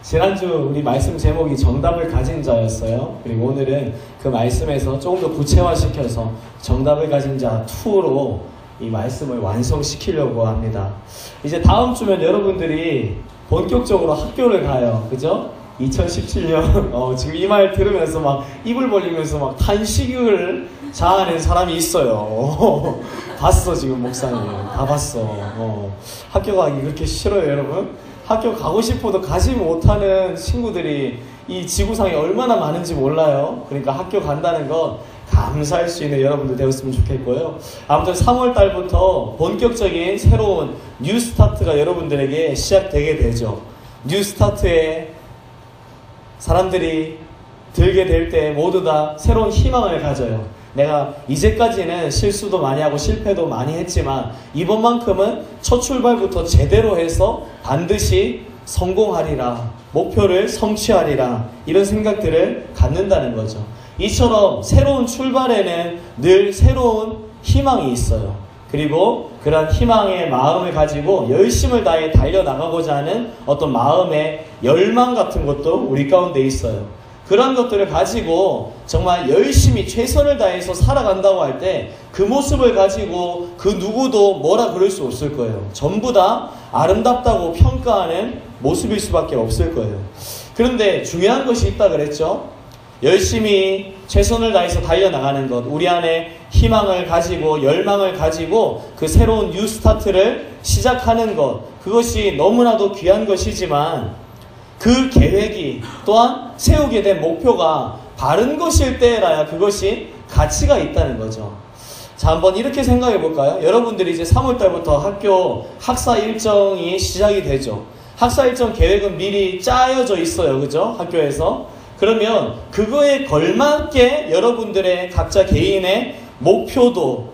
지난주 우리 말씀 제목이 정답을 가진 자였어요. 그리고 오늘은 그 말씀에서 조금 더 구체화시켜서 정답을 가진 자 2로 이 말씀을 완성시키려고 합니다. 이제 다음 주면 여러분들이 본격적으로 학교를 가요. 그죠? 2017년 지금 이 말 들으면서 막 입을 벌리면서 막 탄식을 자아낸 사람이 있어요. 봤어 지금 목사님 다 봤어. 학교 가기 그렇게 싫어요 여러분? 학교 가고 싶어도 가지 못하는 친구들이 이 지구상에 얼마나 많은지 몰라요. 그러니까 학교 간다는 건 감사할 수 있는 여러분들 되었으면 좋겠고요. 아무튼 3월달부터 본격적인 새로운 뉴스타트가 여러분들에게 시작되게 되죠. 뉴스타트에 사람들이 들게 될 때 모두 다 새로운 희망을 가져요. 내가 이제까지는 실수도 많이 하고 실패도 많이 했지만 이번만큼은 첫 출발부터 제대로 해서 반드시 성공하리라, 목표를 성취하리라, 이런 생각들을 갖는다는 거죠. 이처럼 새로운 출발에는 늘 새로운 희망이 있어요. 그리고 그런 희망의 마음을 가지고 열심을 다해 달려나가고자 하는 어떤 마음의 열망 같은 것도 우리 가운데 있어요. 그런 것들을 가지고 정말 열심히 최선을 다해서 살아간다고 할 때 그 모습을 가지고 그 누구도 뭐라 그럴 수 없을 거예요. 전부 다 아름답다고 평가하는 모습일 수밖에 없을 거예요. 그런데 중요한 것이 있다 그랬죠. 열심히 최선을 다해서 달려나가는 것, 우리 안에 희망을 가지고 열망을 가지고 그 새로운 뉴스타트를 시작하는 것, 그것이 너무나도 귀한 것이지만 그 계획이 또한 세우게 된 목표가 바른 것일 때라야 그것이 가치가 있다는 거죠. 자, 한번 이렇게 생각해 볼까요? 여러분들이 이제 3월달부터 학교 학사 일정이 시작이 되죠. 학사 일정 계획은 미리 짜여져 있어요. 그죠? 학교에서. 그러면 그거에 걸맞게 여러분들의 각자 개인의 목표도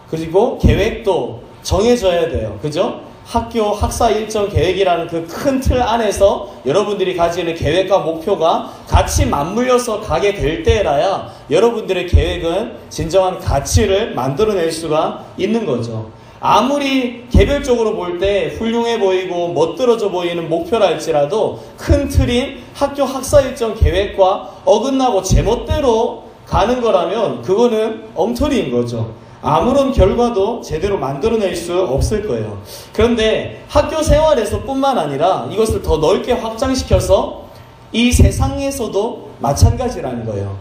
그리고 계획도 정해져야 돼요. 그죠? 학교 학사 일정 계획이라는 그 큰 틀 안에서 여러분들이 가지는 계획과 목표가 같이 맞물려서 가게 될 때라야 여러분들의 계획은 진정한 가치를 만들어낼 수가 있는 거죠. 아무리 개별적으로 볼 때 훌륭해 보이고 멋들어져 보이는 목표라 할지라도 큰 틀인 학교 학사 일정 계획과 어긋나고 제멋대로 가는 거라면 그거는 엉터리인 거죠. 아무런 결과도 제대로 만들어낼 수 없을 거예요. 그런데 학교 생활에서 뿐만 아니라 이것을 더 넓게 확장시켜서 이 세상에서도 마찬가지라는 거예요.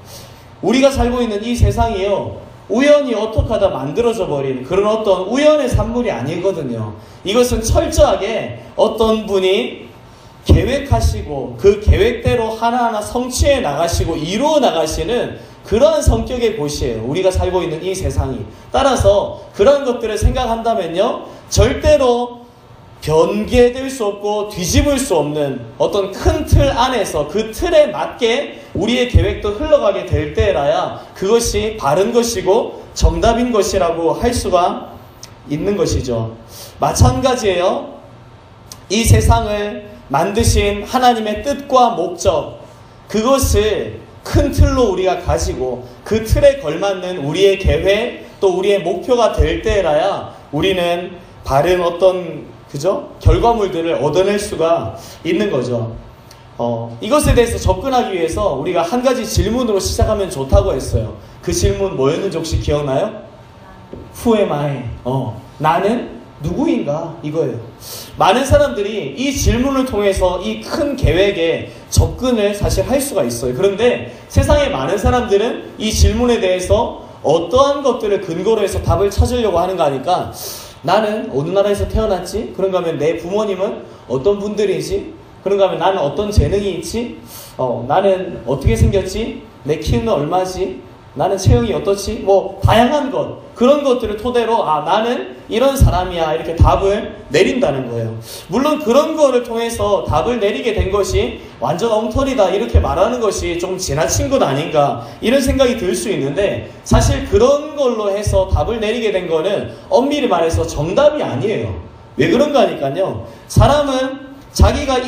우리가 살고 있는 이 세상이요, 우연히 어떻게 하다 만들어져 버린 그런 어떤 우연의 산물이 아니거든요. 이것은 철저하게 어떤 분이 계획하시고 그 계획대로 하나하나 성취해 나가시고 이루어 나가시는 그러한 성격의 곳이에요. 우리가 살고 있는 이 세상이. 따라서 그런 것들을 생각한다면요, 절대로 변개될 수 없고 뒤집을 수 없는 어떤 큰 틀 안에서 그 틀에 맞게 우리의 계획도 흘러가게 될 때라야 그것이 바른 것이고 정답인 것이라고 할 수가 있는 것이죠. 마찬가지예요. 이 세상을 만드신 하나님의 뜻과 목적, 그것을 큰 틀로 우리가 가지고 그 틀에 걸맞는 우리의 계획 또 우리의 목표가 될 때라야 우리는 바른 어떤 결과물들을 얻어낼 수가 있는 거죠. 이것에 대해서 접근하기 위해서 우리가 한 가지 질문으로 시작하면 좋다고 했어요. 그 질문 뭐였는지 혹시 기억나요? Who am I? 나는 누구인가? 이거예요. 많은 사람들이 이 질문을 통해서 이 큰 계획에 접근을 사실 할 수가 있어요. 그런데 세상의 많은 사람들은 이 질문에 대해서 어떠한 것들을 근거로 해서 답을 찾으려고 하는가 하니까 나는 어느 나라에서 태어났지? 그런가 하면 내 부모님은 어떤 분들이지? 그런가 하면 나는 어떤 재능이 있지? 나는 어떻게 생겼지? 내 키는 얼마지? 나는 체형이 어떻지? 다양한 것, 그런 것들을 토대로 나는 이런 사람이야 이렇게 답을 내린다는 거예요. 물론 그런 거를 통해서 답을 내리게 된 것이 완전 엉터리다 이렇게 말하는 것이 좀 지나친 것 아닌가 이런 생각이 들 수 있는데, 사실 그런 걸로 해서 답을 내리게 된 거는 엄밀히 말해서 정답이 아니에요. 왜 그런가 하니까요, 사람은 자기가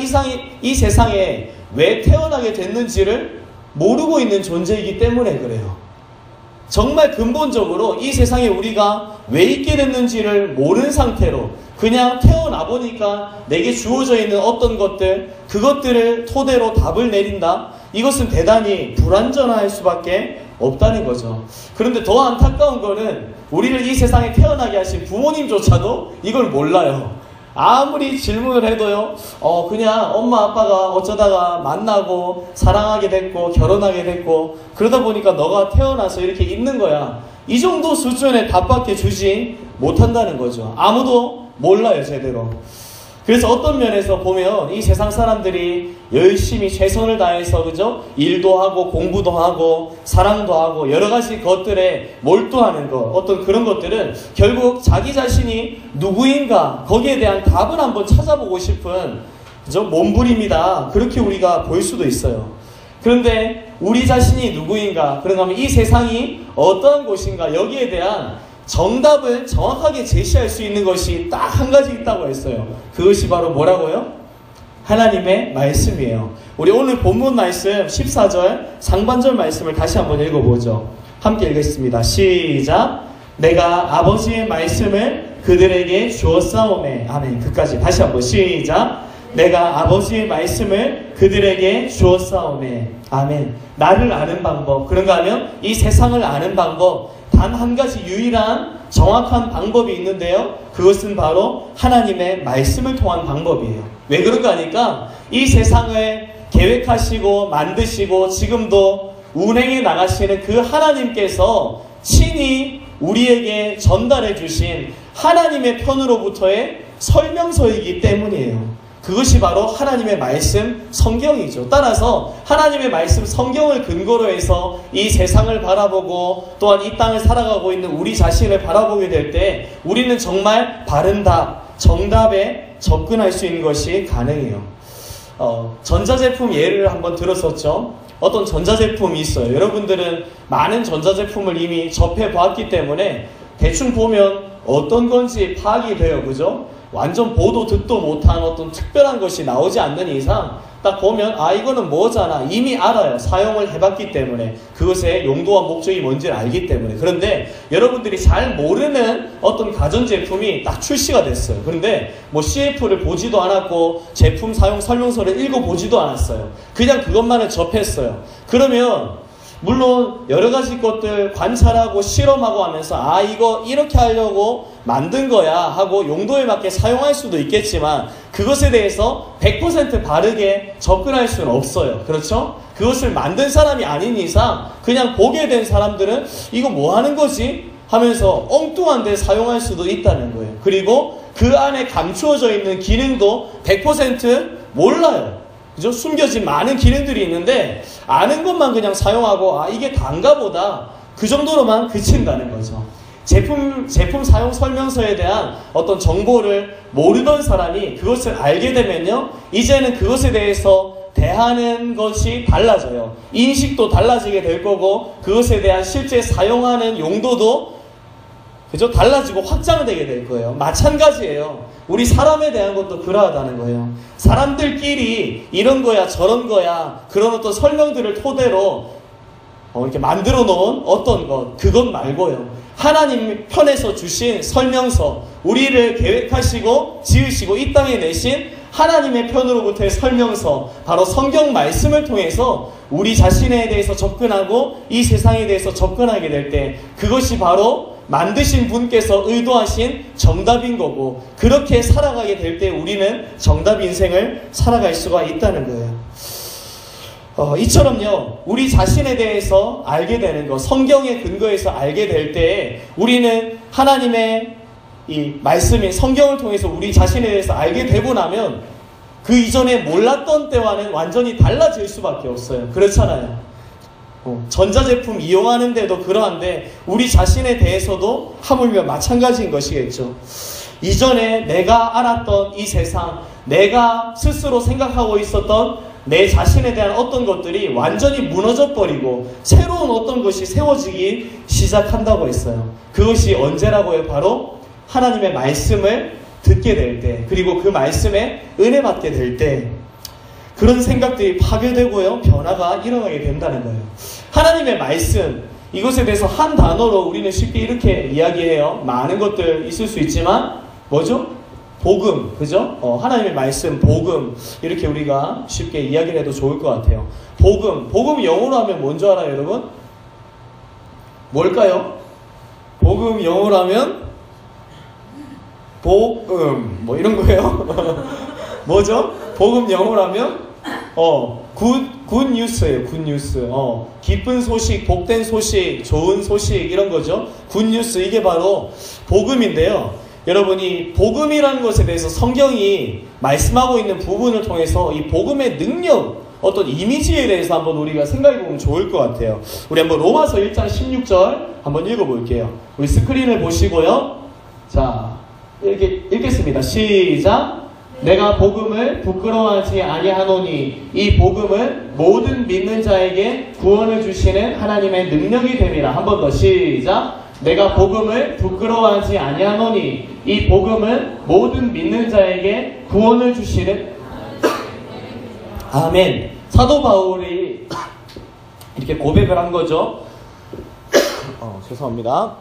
이 세상에 왜 태어나게 됐는지를 모르고 있는 존재이기 때문에 그래요. 정말 근본적으로 이 세상에 우리가 왜 있게 됐는지를 모르는 상태로 그냥 태어나 보니까 내게 주어져 있는 어떤 것들, 그것들을 토대로 답을 내린다? 이것은 대단히 불완전할 수밖에 없다는 거죠. 그런데 더 안타까운 거는 우리를 이 세상에 태어나게 하신 부모님조차도 이걸 몰라요. 아무리 질문을 해도요, 그냥 엄마 아빠가 어쩌다가 만나고 사랑하게 됐고 결혼하게 됐고 그러다 보니까 너가 태어나서 이렇게 있는 거야. 이 정도 수준의 답밖에 주지 못한다는 거죠. 아무도 몰라요, 제대로. 그래서 어떤 면에서 보면 이 세상 사람들이 열심히 최선을 다해서, 그죠? 일도 하고 공부도 하고 사랑도 하고 여러 가지 것들에 몰두하는 것, 어떤 그런 것들은 결국 자기 자신이 누구인가 거기에 대한 답을 한번 찾아보고 싶은, 그죠? 몸부림이다, 그렇게 우리가 볼 수도 있어요. 그런데 우리 자신이 누구인가, 그런가 하면 이 세상이 어떠한 곳인가, 여기에 대한 정답을 정확하게 제시할 수 있는 것이 딱 한 가지 있다고 했어요. 그것이 바로 뭐라고요? 하나님의 말씀이에요. 우리 오늘 본문 말씀 14절 상반절 말씀을 다시 한번 읽어보죠. 함께 읽겠습니다. 시작. 내가 아버지의 말씀을 그들에게 주었사오매. 아멘. 끝까지 다시 한번 시작. 내가 아버지의 말씀을 그들에게 주었사오매. 아멘. 나를 아는 방법, 그런가 하면 이 세상을 아는 방법, 단 한 가지 유일한 정확한 방법이 있는데요. 그것은 바로 하나님의 말씀을 통한 방법이에요. 왜 그런가 하니까 이 세상을 계획하시고 만드시고 지금도 운행해 나가시는 그 하나님께서 친히 우리에게 전달해 주신 하나님의 편으로부터의 설명서이기 때문이에요. 그것이 바로 하나님의 말씀 성경이죠. 따라서 하나님의 말씀 성경을 근거로 해서 이 세상을 바라보고 또한 이 땅을 살아가고 있는 우리 자신을 바라보게 될 때 우리는 정말 바른 답, 정답에 접근할 수 있는 것이 가능해요. 전자제품 예를 한번 들었었죠. 어떤 전자제품이 있어요. 여러분들은 많은 전자제품을 이미 접해봤기 때문에 대충 보면 어떤 건지 파악이 돼요. 그죠? 완전 보도 듣도 못한 어떤 특별한 것이 나오지 않는 이상 딱 보면 이거는 뭐잖아, 이미 알아요. 사용을 해봤기 때문에, 그것의 용도와 목적이 뭔지를 알기 때문에. 그런데 여러분들이 잘 모르는 어떤 가전제품이 딱 출시가 됐어요. 그런데 뭐 CF를 보지도 않았고 제품 사용 설명서를 읽어보지도 않았어요. 그냥 그것만을 접했어요. 그러면 물론 여러 가지 것들 관찰하고 실험하고 하면서 이거 이렇게 하려고 만든 거야 하고 용도에 맞게 사용할 수도 있겠지만 그것에 대해서 100% 바르게 접근할 수는 없어요. 그렇죠? 그것을 만든 사람이 아닌 이상 그냥 보게 된 사람들은 이거 뭐 하는 거지? 하면서 엉뚱한 데 사용할 수도 있다는 거예요. 그리고 그 안에 감추어져 있는 기능도 100% 몰라요. 그죠? 숨겨진 많은 기능들이 있는데 아는 것만 그냥 사용하고 이게 단가 보다, 그 정도로만 그친다는 거죠. 제품 사용 설명서에 대한 어떤 정보를 모르던 사람이 그것을 알게 되면요, 이제는 그것에 대해서 대하는 것이 달라져요. 인식도 달라지게 될 거고 그것에 대한 실제 사용하는 용도도, 그죠? 달라지고 확장되게 될 거예요. 마찬가지예요. 우리 사람에 대한 것도 그러하다는 거예요. 사람들끼리 이런 거야 저런 거야 그런 어떤 설명들을 토대로 이렇게 만들어 놓은 어떤 것, 그것 말고요, 하나님 편에서 주신 설명서, 우리를 계획하시고 지으시고 이 땅에 내신 하나님의 편으로부터의 설명서, 바로 성경 말씀을 통해서 우리 자신에 대해서 접근하고 이 세상에 대해서 접근하게 될 때 그것이 바로 만드신 분께서 의도하신 정답인 거고, 그렇게 살아가게 될 때 우리는 정답 인생을 살아갈 수가 있다는 거예요. 이처럼요, 우리 자신에 대해서 알게 되는 것, 성경의 근거에서 알게 될 때 우리는 하나님의 이 말씀인 성경을 통해서 우리 자신에 대해서 알게 되고 나면 그 이전에 몰랐던 때와는 완전히 달라질 수밖에 없어요. 그렇잖아요. 전자제품 이용하는데도 그러한데 우리 자신에 대해서도 하물며 마찬가지인 것이겠죠. 이전에 내가 알았던 이 세상, 내가 스스로 생각하고 있었던 내 자신에 대한 어떤 것들이 완전히 무너져 버리고 새로운 어떤 것이 세워지기 시작한다고 했어요. 그것이 언제라고요? 바로 하나님의 말씀을 듣게 될 때, 그리고 그 말씀에 은혜 받게 될 때 그런 생각들이 파괴되고요, 변화가 일어나게 된다는 거예요. 하나님의 말씀, 이것에 대해서 한 단어로 우리는 쉽게 이렇게 이야기해요. 많은 것들 있을 수 있지만 뭐죠? 복음, 그죠? 하나님의 말씀, 복음, 이렇게 우리가 쉽게 이야기를 해도 좋을 것 같아요. 복음 영어로 하면 뭔지 알아요, 여러분? 뭘까요? 복음 영어로 하면 뭐 이런 거예요? 뭐죠? 복음 영어로 하면 굿 뉴스예요. 굿 뉴스. 기쁜 소식, 복된 소식, 좋은 소식 이런 거죠. 굿 뉴스, 이게 바로 복음인데요. 여러분이 복음이라는 것에 대해서 성경이 말씀하고 있는 부분을 통해서 이 복음의 능력, 어떤 이미지에 대해서 한번 우리가 생각해 보면 좋을 것 같아요. 우리 한번 로마서 1장 16절 한번 읽어볼게요. 우리 스크린을 보시고요. 자, 이렇게 읽겠습니다. 시작. 내가 복음을 부끄러워하지 아니하노니 이 복음은 모든 믿는 자에게 구원을 주시는 하나님의 능력이 됨이라. 한 번 더 시작. 내가 복음을 부끄러워하지 아니하노니 이 복음은 모든 믿는 자에게 구원을 주시는. 아멘. 사도 바울이 이렇게 고백을 한 거죠. 죄송합니다.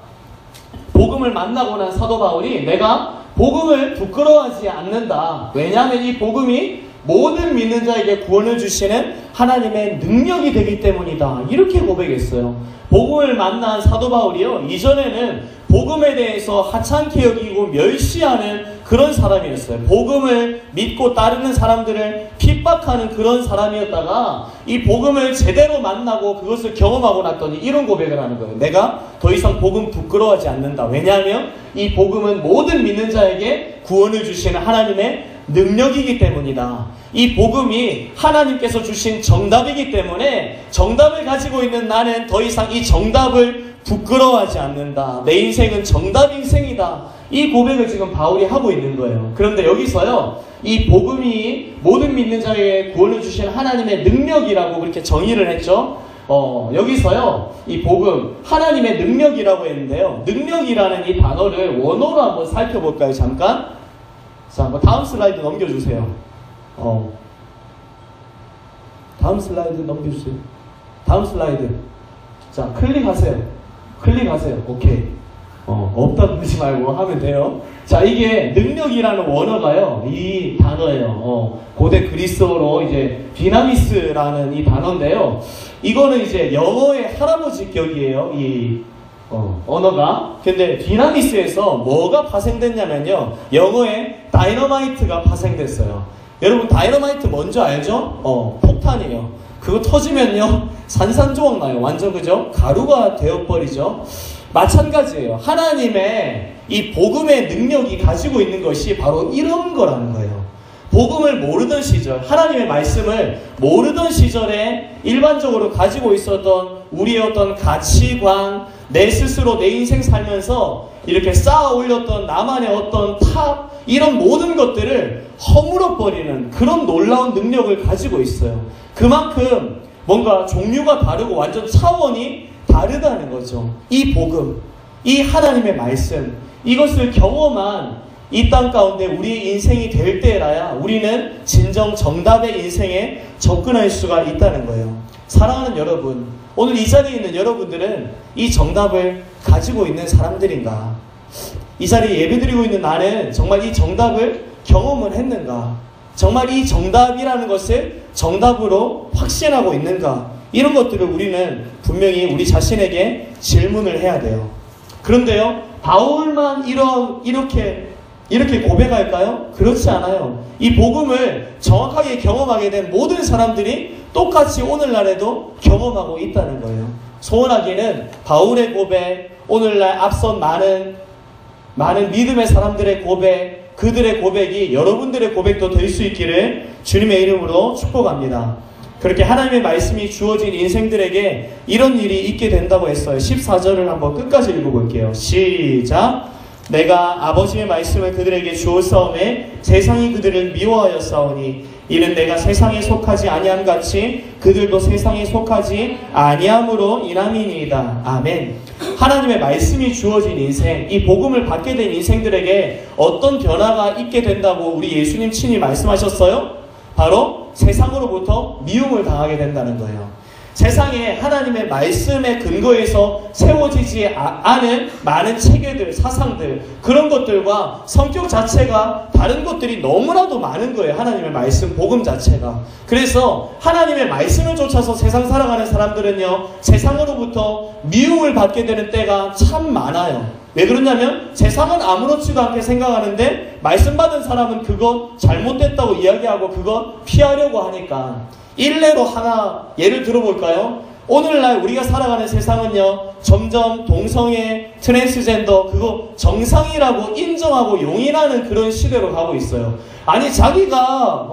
복음을 만나고 난 사도 바울이 내가 복음을 부끄러워하지 않는다. 왜냐하면 이 복음이 모든 믿는 자에게 구원을 주시는 하나님의 능력이 되기 때문이다. 이렇게 고백했어요. 복음을 만난 사도 바울이요, 이전에는 복음에 대해서 하찮게 여기고 멸시하는 그런 사람이었어요. 복음을 믿고 따르는 사람들을 핍박하는 그런 사람이었다가 이 복음을 제대로 만나고 그것을 경험하고 났더니 이런 고백을 하는 거예요. 내가 더 이상 복음 부끄러워하지 않는다. 왜냐하면 이 복음은 모든 믿는 자에게 구원을 주시는 하나님의 능력이기 때문이다. 이 복음이 하나님께서 주신 정답이기 때문에 정답을 가지고 있는 나는 더 이상 이 정답을 부끄러워하지 않는다. 내 인생은 정답 인생이다. 이 고백을 지금 바울이 하고 있는 거예요. 그런데 여기서요, 이 복음이 모든 믿는 자에게 구원을 주신 하나님의 능력이라고 그렇게 정의를 했죠. 여기서요, 이 복음, 하나님의 능력이라고 했는데요. 능력이라는 이 단어를 원어로 한번 살펴볼까요, 잠깐? 자, 한번 다음 슬라이드 넘겨주세요. 다음 슬라이드 넘겨주세요. 다음 슬라이드. 자, 클릭하세요. 오케이. 없다 그러지 말고 하면 돼요. 자, 이게 능력이라는 원어가요, 이 단어예요. 고대 그리스어로 이제 디나미스라는 이 단어인데요. 이거는 이제 영어의 할아버지 격이에요, 이 언어가. 근데 디나미스에서 뭐가 파생됐냐면요, 영어에 다이너마이트가 파생됐어요. 여러분, 다이너마이트 뭔지 알죠? 폭탄이에요. 그거 터지면요, 산산조각 나요. 완전, 그죠? 가루가 되어버리죠. 마찬가지예요. 하나님의 이 복음의 능력이 가지고 있는 것이 바로 이런 거라는 거예요. 복음을 모르던 시절, 하나님의 말씀을 모르던 시절에 일반적으로 가지고 있었던 우리의 어떤 가치관, 내 스스로 내 인생 살면서 이렇게 쌓아 올렸던 나만의 어떤 탑, 이런 모든 것들을 허물어버리는 그런 놀라운 능력을 가지고 있어요. 그만큼 뭔가 종류가 다르고 완전 차원이 다르다는 거죠. 이 복음, 이 하나님의 말씀, 이것을 경험한 이 땅 가운데 우리의 인생이 될 때라야 우리는 진정 정답의 인생에 접근할 수가 있다는 거예요. 사랑하는 여러분, 오늘 이 자리에 있는 여러분들은 이 정답을 가지고 있는 사람들인가? 이 자리에 예배드리고 있는 나는 정말 이 정답을 경험을 했는가? 정말 이 정답이라는 것을 정답으로 확신하고 있는가? 이런 것들을 우리는 분명히 우리 자신에게 질문을 해야 돼요. 그런데요, 바울만 이렇게 고백할까요? 그렇지 않아요. 이 복음을 정확하게 경험하게 된 모든 사람들이 똑같이 오늘날에도 경험하고 있다는 거예요. 소원하기는 바울의 고백, 오늘날 앞선 많은 믿음의 사람들의 고백, 그들의 고백이 여러분들의 고백도 될 수 있기를 주님의 이름으로 축복합니다. 그렇게 하나님의 말씀이 주어진 인생들에게 이런 일이 있게 된다고 했어요. 14절을 한번 끝까지 읽어볼게요. 시작. 내가 아버지의 말씀을 그들에게 주었사오매 세상이 그들을 미워하였사오니 이는 내가 세상에 속하지 아니함 같이 그들도 세상에 속하지 아니함으로 인함이니이다. 아멘. 하나님의 말씀이 주어진 인생, 이 복음을 받게 된 인생들에게 어떤 변화가 있게 된다고 우리 예수님 친히 말씀하셨어요? 바로 세상으로부터 미움을 당하게 된다는 거예요. 세상에 하나님의 말씀에 근거해서 세워지지 않은 많은 체계들, 사상들, 그런 것들과 성격 자체가 다른 것들이 너무나도 많은 거예요. 하나님의 말씀, 복음 자체가. 그래서 하나님의 말씀을 쫓아서 세상 살아가는 사람들은요, 세상으로부터 미움을 받게 되는 때가 참 많아요. 왜 그러냐면 세상은 아무렇지도 않게 생각하는데 말씀 받은 사람은 그거 잘못됐다고 이야기하고 그거 피하려고 하니까. 일례로 하나 예를 들어볼까요? 오늘날 우리가 살아가는 세상은요, 점점 동성애, 트랜스젠더 그거 정상이라고 인정하고 용인하는 그런 시대로 가고 있어요. 아니 자기가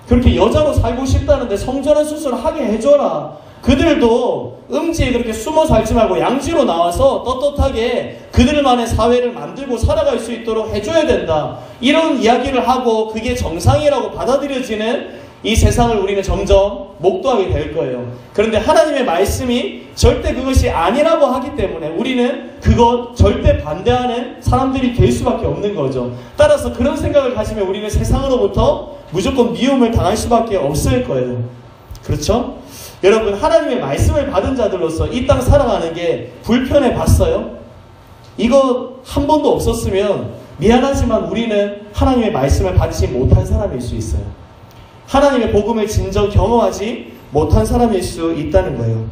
그렇게 여자로 살고 싶다는데 성전환 수술을 하게 해줘라. 그들도 음지에 그렇게 숨어 살지 말고 양지로 나와서 떳떳하게 그들만의 사회를 만들고 살아갈 수 있도록 해줘야 된다. 이런 이야기를 하고 그게 정상이라고 받아들여지는 이 세상을 우리는 점점 목도하게 될 거예요. 그런데 하나님의 말씀이 절대 그것이 아니라고 하기 때문에 우리는 그것 절대 반대하는 사람들이 될 수밖에 없는 거죠. 따라서 그런 생각을 가지면 우리는 세상으로부터 무조건 미움을 당할 수밖에 없을 거예요. 그렇죠? 여러분, 하나님의 말씀을 받은 자들로서 이 땅 살아가는 게 불편해 봤어요? 이거 한 번도 없었으면 미안하지만 우리는 하나님의 말씀을 받지 못한 사람일 수 있어요. 하나님의 복음을 진정 경험하지 못한 사람일 수 있다는 거예요.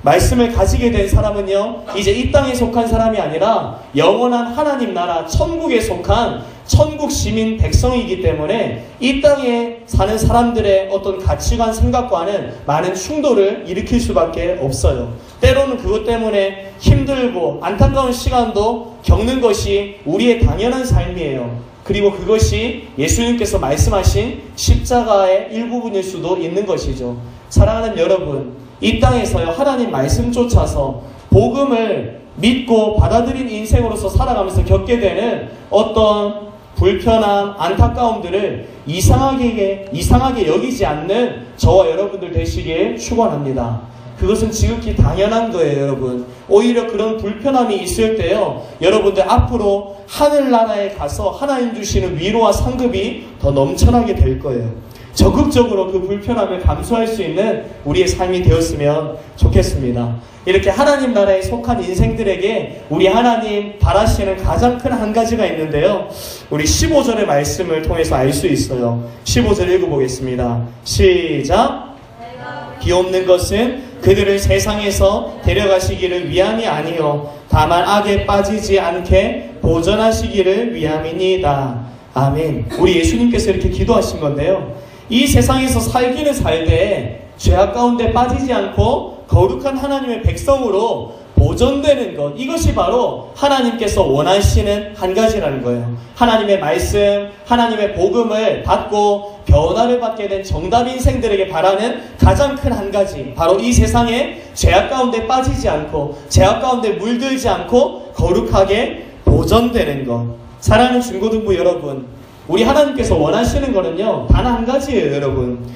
말씀을 가지게 된 사람은요, 이제 이 땅에 속한 사람이 아니라 영원한 하나님 나라 천국에 속한 천국 시민 백성이기 때문에 이 땅에 사는 사람들의 어떤 가치관 생각과는 많은 충돌을 일으킬 수밖에 없어요. 때로는 그것 때문에 힘들고 안타까운 시간도 겪는 것이 우리의 당연한 삶이에요. 그리고 그것이 예수님께서 말씀하신 십자가의 일부분일 수도 있는 것이죠. 사랑하는 여러분, 이 땅에서요, 하나님 말씀 쫓아서 복음을 믿고 받아들인 인생으로서 살아가면서 겪게 되는 어떤 불편함, 안타까움들을 이상하게 여기지 않는 저와 여러분들 되시길 축원합니다. 그것은 지극히 당연한 거예요, 여러분. 오히려 그런 불편함이 있을 때요, 여러분들 앞으로 하늘나라에 가서 하나님 주시는 위로와 상급이 더 넘쳐나게 될 거예요. 적극적으로 그 불편함을 감수할 수 있는 우리의 삶이 되었으면 좋겠습니다. 이렇게 하나님 나라에 속한 인생들에게 우리 하나님 바라시는 가장 큰 한 가지가 있는데요, 우리 15절의 말씀을 통해서 알 수 있어요. 15절 읽어보겠습니다. 시작. 비옵는 것은 그들을 세상에서 데려가시기를 위함이 아니요 다만 악에 빠지지 않게 보전하시기를 위함이니이다. 아멘. 우리 예수님께서 이렇게 기도하신 건데요, 이 세상에서 살기는 살되 죄악 가운데 빠지지 않고 거룩한 하나님의 백성으로 보존되는 것, 이것이 바로 하나님께서 원하시는 한 가지라는 거예요. 하나님의 말씀, 하나님의 복음을 받고 변화를 받게 된 정답 인생들에게 바라는 가장 큰 한 가지, 바로 이 세상에 죄악 가운데 빠지지 않고 죄악 가운데 물들지 않고 거룩하게 보존되는 것. 사랑하는 중고등부 여러분, 우리 하나님께서 원하시는 거는요, 단 한 가지예요. 여러분,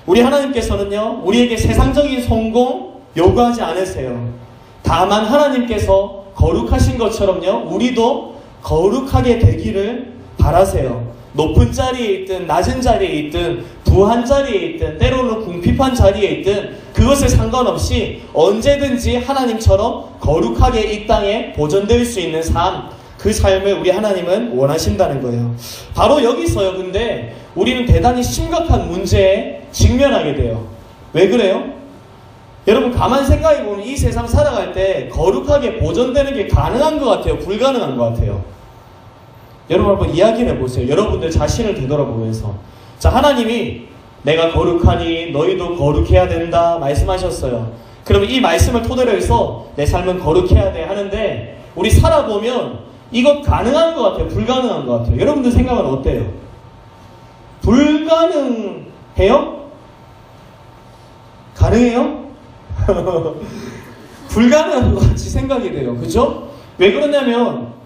우리 하나님께서는요, 우리에게 세상적인 성공 요구하지 않으세요. 다만 하나님께서 거룩하신 것처럼요, 우리도 거룩하게 되기를 바라세요. 높은 자리에 있든 낮은 자리에 있든 부한 자리에 있든 때로는 궁핍한 자리에 있든 그것에 상관없이 언제든지 하나님처럼 거룩하게 이 땅에 보존될 수 있는 삶, 그 삶을 우리 하나님은 원하신다는 거예요. 바로 여기서요, 근데 우리는 대단히 심각한 문제에 직면하게 돼요. 왜 그래요? 여러분, 가만 생각해보면 이 세상 살아갈 때 거룩하게 보존되는 게 가능한 것 같아요? 불가능한 것 같아요? 여러분 한번 이야기를 해보세요. 여러분들 자신을 되돌아보면서. 자, 하나님이 내가 거룩하니 너희도 거룩해야 된다 말씀하셨어요. 그러면 이 말씀을 토대로 해서 내 삶은 거룩해야 돼 하는데, 우리 살아보면 이것 가능한 것 같아요? 불가능한 것 같아요? 여러분들 생각은 어때요? 불가능해요? 가능해요? 불가능한 것 같이 생각이 돼요. 그죠? 왜 그러냐면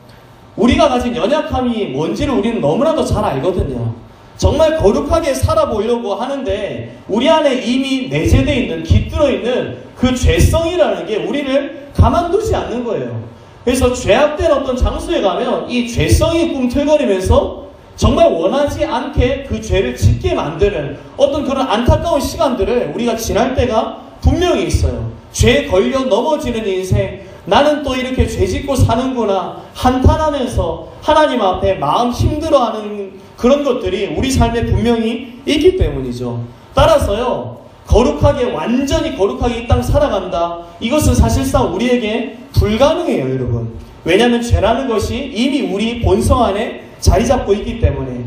우리가 가진 연약함이 뭔지를 우리는 너무나도 잘 알거든요. 정말 거룩하게 살아보려고 하는데 우리 안에 이미 내재되어 있는, 깃들어 있는 그 죄성이라는 게 우리를 가만두지 않는 거예요. 그래서 죄악된 어떤 장소에 가면 이 죄성이 꿈틀거리면서 정말 원하지 않게 그 죄를 짓게 만드는 어떤 그런 안타까운 시간들을 우리가 지날 때가 분명히 있어요. 죄에 걸려 넘어지는 인생, 나는 또 이렇게 죄 짓고 사는구나 한탄하면서 하나님 앞에 마음 힘들어하는 그런 것들이 우리 삶에 분명히 있기 때문이죠. 따라서요, 거룩하게, 완전히 거룩하게 이 땅 살아간다, 이것은 사실상 우리에게 불가능해요, 여러분. 왜냐하면 죄라는 것이 이미 우리 본성 안에 자리 잡고 있기 때문에.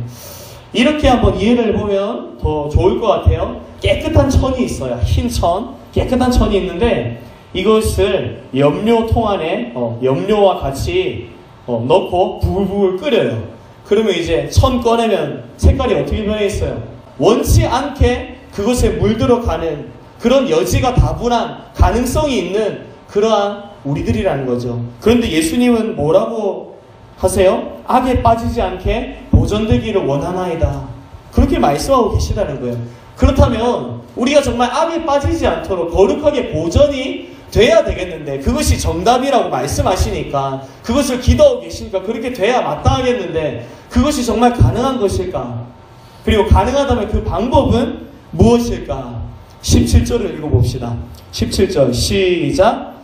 이렇게 한번 이해를 해보면 더 좋을 것 같아요. 깨끗한 천이 있어요. 흰 천, 깨끗한 천이 있는데 이것을 염료통 안에 염료와 같이 넣고 부글부글 끓여요. 그러면 이제 천 꺼내면 색깔이 어떻게 변해 있어요? 원치 않게 그것에 물들어가는 그런 여지가 다분한 가능성이 있는 그러한 우리들이라는 거죠. 그런데 예수님은 뭐라고 하세요? 악에 빠지지 않게 보존되기를 원하나이다, 그렇게 말씀하고 계시다는 거예요. 그렇다면 우리가 정말 악에 빠지지 않도록 거룩하게 보존이 돼야 되겠는데, 그것이 정답이라고 말씀하시니까, 그것을 기도하고 계시니까 그렇게 돼야 마땅하겠는데, 그것이 정말 가능한 것일까? 그리고 가능하다면 그 방법은 무엇일까? 17절을 읽어봅시다. 17절 시작.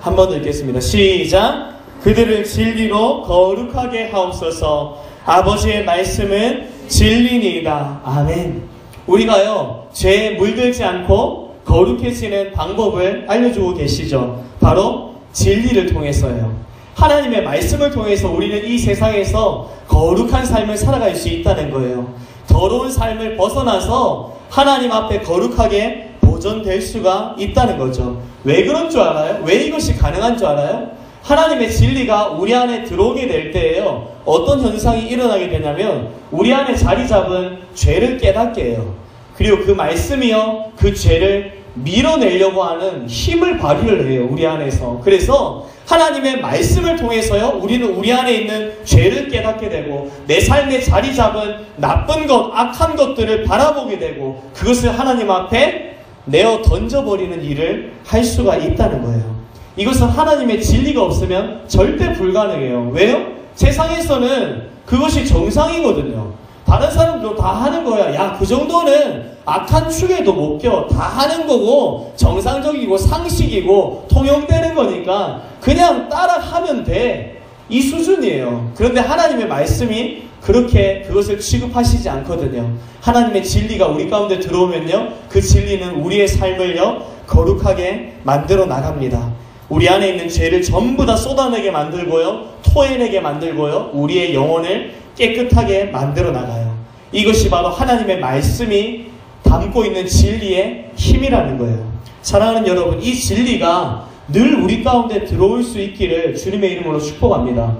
한 번 더 읽겠습니다. 시작. 그들을 진리로 거룩하게 하옵소서. 아버지의 말씀은 진리니이다. 아멘. 우리가요, 죄에 물들지 않고 거룩해지는 방법을 알려주고 계시죠. 바로 진리를 통해서예요. 하나님의 말씀을 통해서 우리는 이 세상에서 거룩한 삶을 살아갈 수 있다는 거예요. 더러운 삶을 벗어나서 하나님 앞에 거룩하게 보존될 수가 있다는 거죠. 왜 그런 줄 알아요? 왜 이것이 가능한 줄 알아요? 하나님의 진리가 우리 안에 들어오게 될 때에요, 어떤 현상이 일어나게 되냐면 우리 안에 자리 잡은 죄를 깨닫게 해요. 그리고 그 말씀이요, 그 죄를 밀어내려고 하는 힘을 발휘를 해요, 우리 안에서. 그래서 하나님의 말씀을 통해서요, 우리는 우리 안에 있는 죄를 깨닫게 되고 내 삶에 자리 잡은 나쁜 것, 악한 것들을 바라보게 되고 그것을 하나님 앞에 내어 던져버리는 일을 할 수가 있다는 거예요. 이것은 하나님의 진리가 없으면 절대 불가능해요. 왜요? 세상에서는 그것이 정상이거든요. 다른 사람도 다 하는 거야. 야, 그 정도는 악한 축에도 못 껴. 다 하는 거고 정상적이고 상식이고 통용되는 거니까 그냥 따라하면 돼. 이 수준이에요. 그런데 하나님의 말씀이 그렇게 그것을 취급하시지 않거든요. 하나님의 진리가 우리 가운데 들어오면요, 그 진리는 우리의 삶을요, 거룩하게 만들어 나갑니다. 우리 안에 있는 죄를 전부 다 쏟아내게 만들고요, 토해내게 만들고요, 우리의 영혼을 깨끗하게 만들어 나가요. 이것이 바로 하나님의 말씀이 담고 있는 진리의 힘이라는 거예요. 사랑하는 여러분, 이 진리가 늘 우리 가운데 들어올 수 있기를 주님의 이름으로 축복합니다.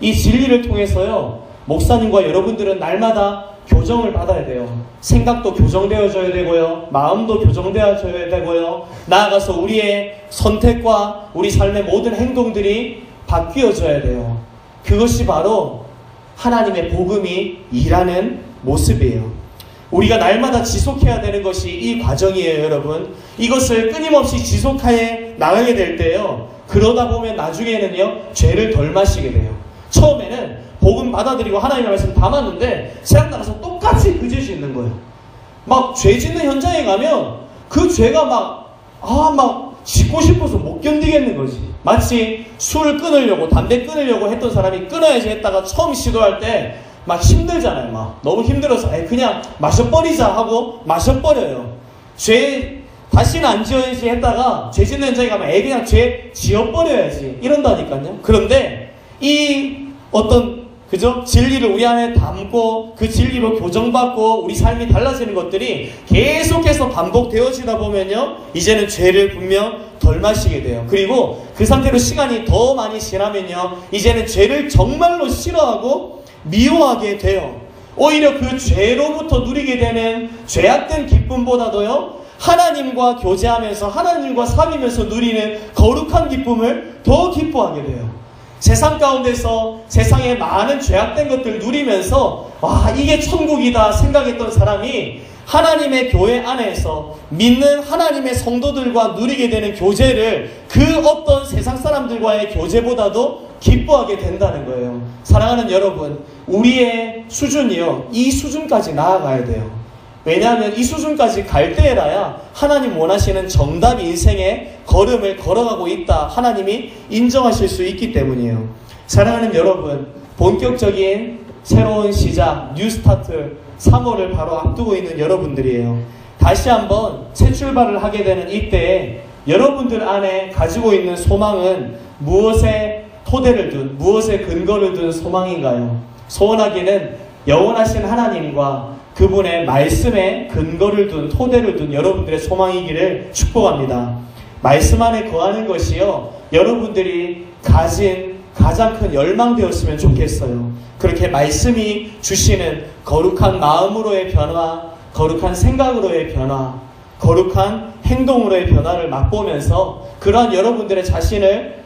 이 진리를 통해서요, 목사님과 여러분들은 날마다 교정을 받아야 돼요. 생각도 교정되어져야 되고요, 마음도 교정되어져야 되고요, 나아가서 우리의 선택과 우리 삶의 모든 행동들이 바뀌어져야 돼요. 그것이 바로 하나님의 복음이 일하는 모습이에요. 우리가 날마다 지속해야 되는 것이 이 과정이에요, 여러분. 이것을 끊임없이 지속해 나가게 될 때요, 그러다 보면 나중에는요, 죄를 덜 마시게 돼요. 처음에는 복음 받아들이고 하나님의 말씀 담았는데 세상 나가서 똑같이 그 짓이 있는 거예요. 막 죄 짓는 현장에 가면 그 죄가 막 짓고 싶어서 못 견디겠는 거지. 마치 술을 끊으려고, 담배 끊으려고 했던 사람이 끊어야지 했다가 처음 시도할 때 막 힘들잖아요. 막 너무 힘들어서 그냥 마셔버리자 하고 마셔버려요. 죄 다시는 안 지어야지 했다가 죄 짓는 현장에 가면 그냥 죄 지어버려야지 이런다니까요. 그런데 이 어떤 진리를 우리 안에 담고 그 진리로 교정받고 우리 삶이 달라지는 것들이 계속해서 반복되어지다 보면요, 이제는 죄를 분명 덜 마시게 돼요. 그리고 그 상태로 시간이 더 많이 지나면요, 이제는 죄를 정말로 싫어하고 미워하게 돼요. 오히려 그 죄로부터 누리게 되는 죄악된 기쁨보다도요, 하나님과 교제하면서 하나님과 사귀면서 누리는 거룩한 기쁨을 더 기뻐하게 돼요. 세상 가운데서 세상의 많은 죄악된 것들 누리면서 와, 이게 천국이다 생각했던 사람이 하나님의 교회 안에서 믿는 하나님의 성도들과 누리게 되는 교제를 그 어떤 세상 사람들과의 교제보다도 기뻐하게 된다는 거예요. 사랑하는 여러분, 우리의 수준이요, 이 수준까지 나아가야 돼요. 왜냐하면 이 수준까지 갈 때라야 하나님 원하시는 정답 인생의 걸음을 걸어가고 있다, 하나님이 인정하실 수 있기 때문이에요. 사랑하는 여러분, 본격적인 새로운 시작, 뉴스타트 3월을 바로 앞두고 있는 여러분들이에요. 다시 한번 새 출발을 하게 되는 이때에 여러분들 안에 가지고 있는 소망은 무엇에 토대를 둔, 무엇에 근거를 둔 소망인가요? 소원하기는 영원하신 하나님과 그분의 말씀에 근거를 둔, 토대를 둔 여러분들의 소망이기를 축복합니다. 말씀 안에 거하는 것이요, 여러분들이 가진 가장 큰 열망되었으면 좋겠어요. 그렇게 말씀이 주시는 거룩한 마음으로의 변화, 거룩한 생각으로의 변화, 거룩한 행동으로의 변화를 맛보면서 그러한 여러분들의 자신의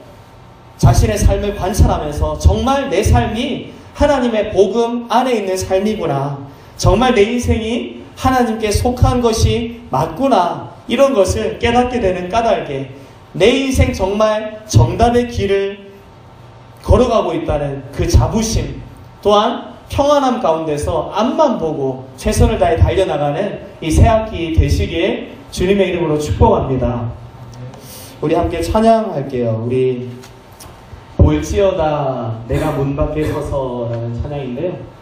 삶을 관찰하면서 정말 내 삶이 하나님의 복음 안에 있는 삶이구나, 정말 내 인생이 하나님께 속한 것이 맞구나, 이런 것을 깨닫게 되는 까닭에 내 인생 정말 정답의 길을 걸어가고 있다는 그 자부심, 또한 평안함 가운데서 앞만 보고 최선을 다해 달려나가는 이 새학기 되시길 주님의 이름으로 축복합니다. 우리 함께 찬양할게요. 우리 볼지어다 내가 문 밖에 서서라는 찬양인데요.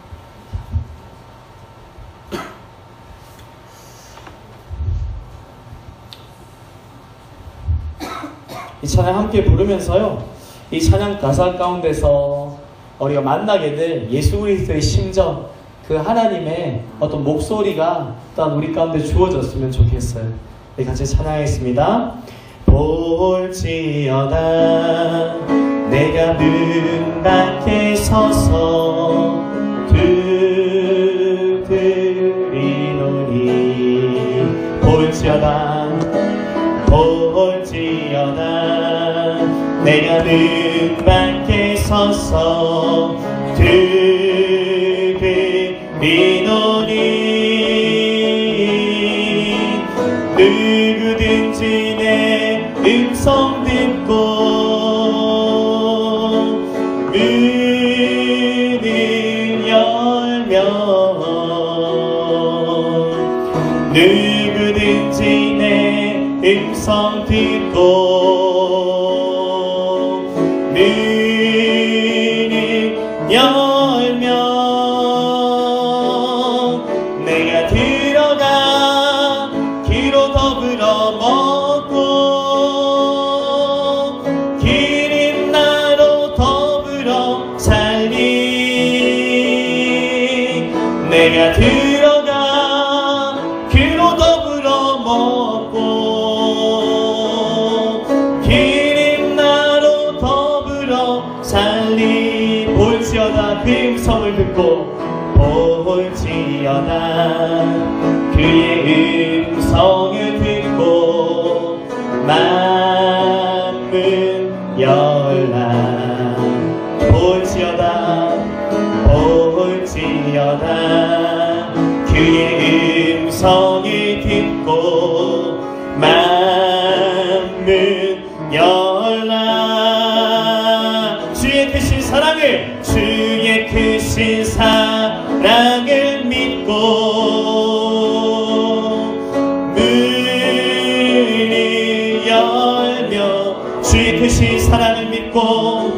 이 찬양 함께 부르면서요, 이 찬양 가사 가운데서 우리가 만나게 될 예수 그리스도의 심정, 그 하나님의 어떤 목소리가 또한 우리 가운데 주어졌으면 좋겠어요. 우리 같이 찬양하겠습니다. 볼지어다 내가 문 밖에 서서 두드리노니, 볼지어다 내가 문 밖에 서서 두드리노니, 누구든지 내 음성 듣고 문을 열면, 누구든지 내 음성 듣고 문을 열면 내가 들어가 그로 더불어 먹고 기름 나로 더불어 살리, 내가 들어가 그로 더불어 먹고 기름 나로 더불어 살리. 볼지어다 그 음성을 듣고, 볼지어다 그의 음성을 듣고 만문 열라. 볼지어다 그의 음성을 듣고 만문 열라. 주의 크신 사랑을, 주의 크신 사랑을 믿고 문을 열며, 주의 크신 사랑을 믿고,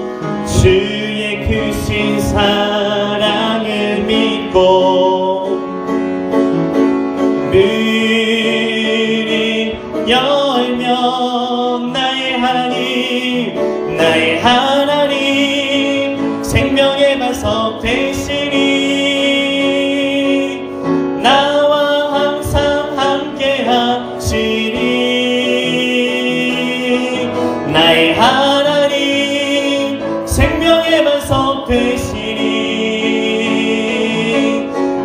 주의 크신 사랑을 믿고 문을 열며, 나의 하나님 생명의 반석 되시니, 나와 항상 함께 하시니, 나의 하나님 생명의 반석 되시니,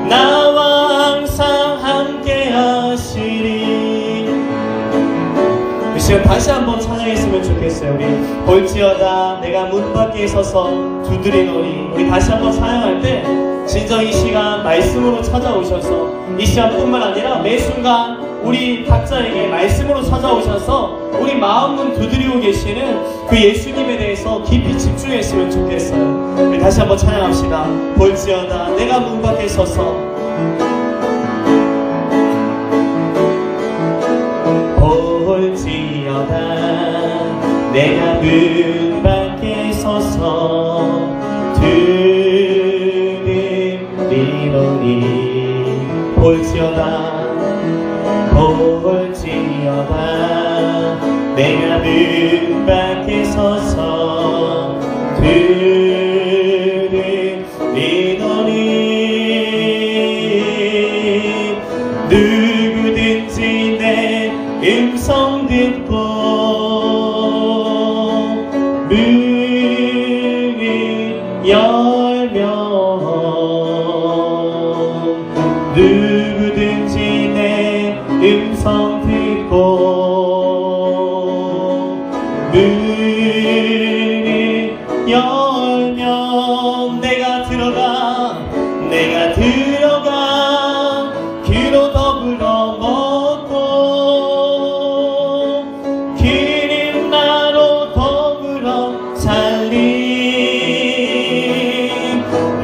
나와 항상 함께 하시니. 이 시간 다시 한번 찬양했으면 좋겠어요. 우리 볼지어다 내가 문 밖에 서서 두드리노니, 우리 다시 한번 찬양할 때 진정 이 시간 말씀으로 찾아오셔서 이 시간뿐만 아니라 매 순간 우리 각자에게 말씀으로 찾아오셔서 우리 마음문 두드리고 계시는 그 예수님에 대해서 깊이 집중했으면 좋겠어요. 우리 다시 한번 찬양합시다. 볼지어다 내가 문 밖에 서서 볼지어다 내가 문 밖에 서서 들으리노니 볼지어다 내가 문 밖에 서서 들으리노니 누구든지 내 음성 듣고 문을 열면 누구든지 내 음성 듣고 문을 열면 내가 들어가 그로 더불어 먹고 그는 나로 더불어 살림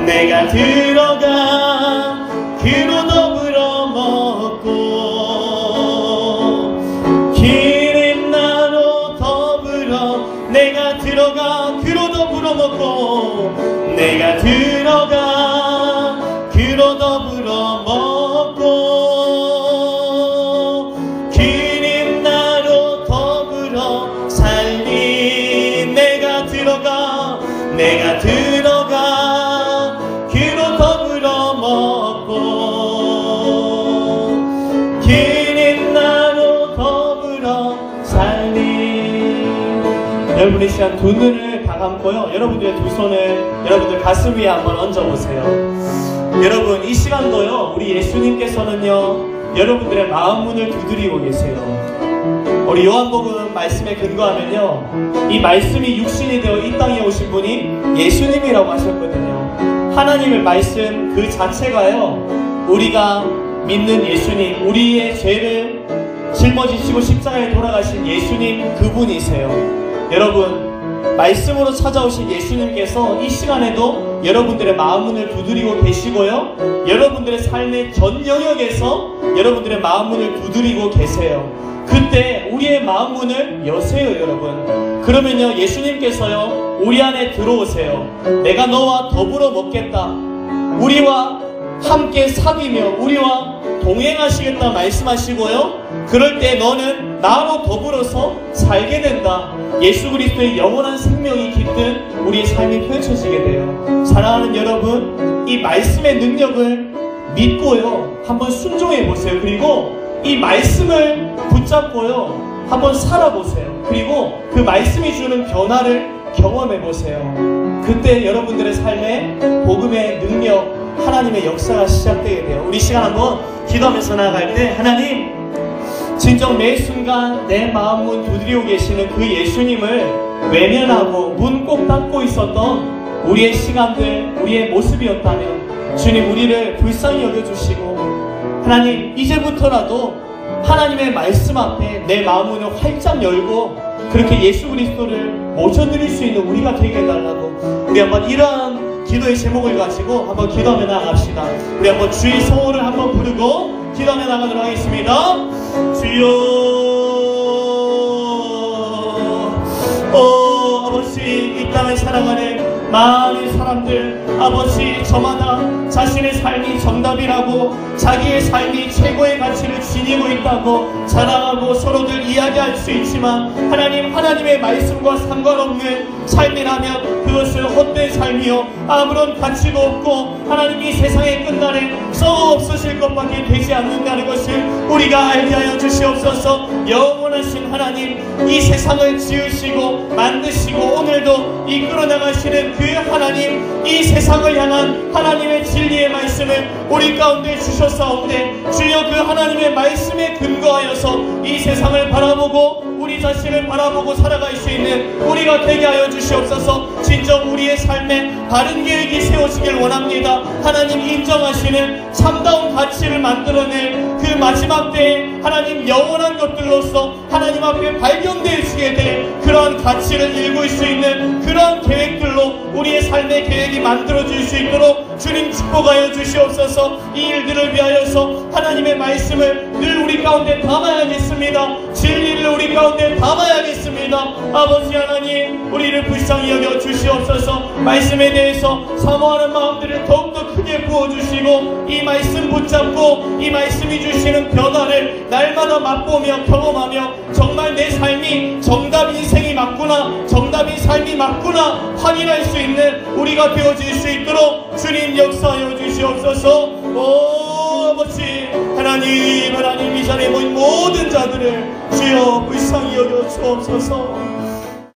내가 들어가 그로 더불어 먹고 그는 나로 더불어 내가 들어가 그로 더불어 먹고 내가 들어가 그로 더불어 먹고 그는 나로 더불어 살림 내가 들어가 그로 더불어 먹고 그는 나로 더불어 살림 여러분 이 시간 두 눈을 다 감고요 여러분들의 두 손을 여러분들 가슴 위에 한번 얹어보세요. 여러분 이 시간도요 우리 예수님께서는요 여러분들의 마음 문을 두드리고 계세요. 우리 요한복음 말씀에 근거하면요 이 말씀이 육신이 되어 이 땅에 오신 분이 예수님이라고 하셨거든요. 하나님의 말씀 그 자체가요 우리가 믿는 예수님 우리의 죄를 짊어지시고 십자가에 돌아가신 예수님 그분이세요. 여러분 말씀으로 찾아오신 예수님께서 이 시간에도 여러분들의 마음문을 두드리고 계시고요 여러분들의 삶의 전 영역에서 여러분들의 마음문을 두드리고 계세요. 그때 우리의 마음문을 여세요 여러분. 그러면요 예수님께서요 우리 안에 들어오세요. 내가 너와 더불어 먹겠다 우리와 함께 사귀며 우리와 동행하시겠다 말씀하시고요 그럴 때 너는 나로 더불어서 살게 된다. 예수 그리스도의 영원한 생명이 깃든 우리의 삶이 펼쳐지게 돼요. 사랑하는 여러분 이 말씀의 능력을 믿고요 한번 순종해 보세요. 그리고 이 말씀을 붙잡고요 한번 살아보세요. 그리고 그 말씀이 주는 변화를 경험해 보세요. 그때 여러분들의 삶에 복음의 능력 하나님의 역사가 시작되게 돼요. 우리 시간 한번 기도하면서 나아갈 때 하나님 진정 매 순간 내 마음문 두드리고 계시는 그 예수님을 외면하고 문 꼭 닫고 있었던 우리의 시간들 우리의 모습이었다면 주님 우리를 불쌍히 여겨주시고 하나님 이제부터라도 하나님의 말씀 앞에 내 마음문을 활짝 열고 그렇게 예수 그리스도를 모셔드릴 수 있는 우리가 되게 해달라고 우리 한번 이러한 기도의 제목을 가지고 한번 기도하며 나갑시다. 우리 한번 주의 성호를 한번 부르고 기도하며 나가도록 하겠습니다. 주여 아버지 이 땅을 살아가는 많은 사람들 아버지 저마다 자신의 삶이 정답이라고 자기의 삶이 최고의 가치를 지니고 있다고 자랑하고 서로들 이야기할 수 있지만 하나님의 말씀과 상관없는 삶이라면 그것은 헛된 삶이요 아무런 가치도 없고 하나님 이 세상의 끝날에 썩어 없으실 것밖에 되지 않는다는 것을 우리가 알게 하여 주시옵소서. 영원하신 하나님 이 세상을 지으시고 만드시고 오늘도 이끌어 나가시는 그 하나님 이 세상을 향한 하나님의 진리의 말씀을 우리 가운데 주셨사온데 주여 그 하나님의 말씀에 근거하여서 이 세상을 바라보고 우리 자신을 바라보고 살아갈 수 있는 우리가 되게 하여 주시옵소서. 진정 우리의 삶에 바른 계획이 세워지길 원합니다. 하나님 인정하시는 참다운 가치를 만들어낼 그 마지막 때에 하나님 영원한 것들로서 하나님 앞에 발견되시게 될 그러한 가치를 읽을 수 있는 그러한 계획들로 우리의 삶의 계획이 만들어질 수 있도록 주님 축복하여 주시옵소서. 이 일들을 위하여서 하나님의 말씀을 늘 우리 가운데 담아야겠습니다. 진리를 우리 가운데 담아야겠습니다. 아버지 하나님, 우리를 불쌍히 여겨 주시옵소서. 말씀에 대해서 사모하는 마음들을 더욱더 크게 부어주시고 이 말씀 붙잡고 이 말씀이 주시는 변화를 날마다 맛보며 경험하며 정말 내 삶이 정답 인생이 맞구나, 정답인 삶이 맞구나 확인할 수 있는 우리가 되어질 수 있도록 주님 역사하여 주시옵소서. 오 아버지 하나님, 하나님 이 자리에 모인 모든 자들을 주여 불쌍히 여겨 주옵소서.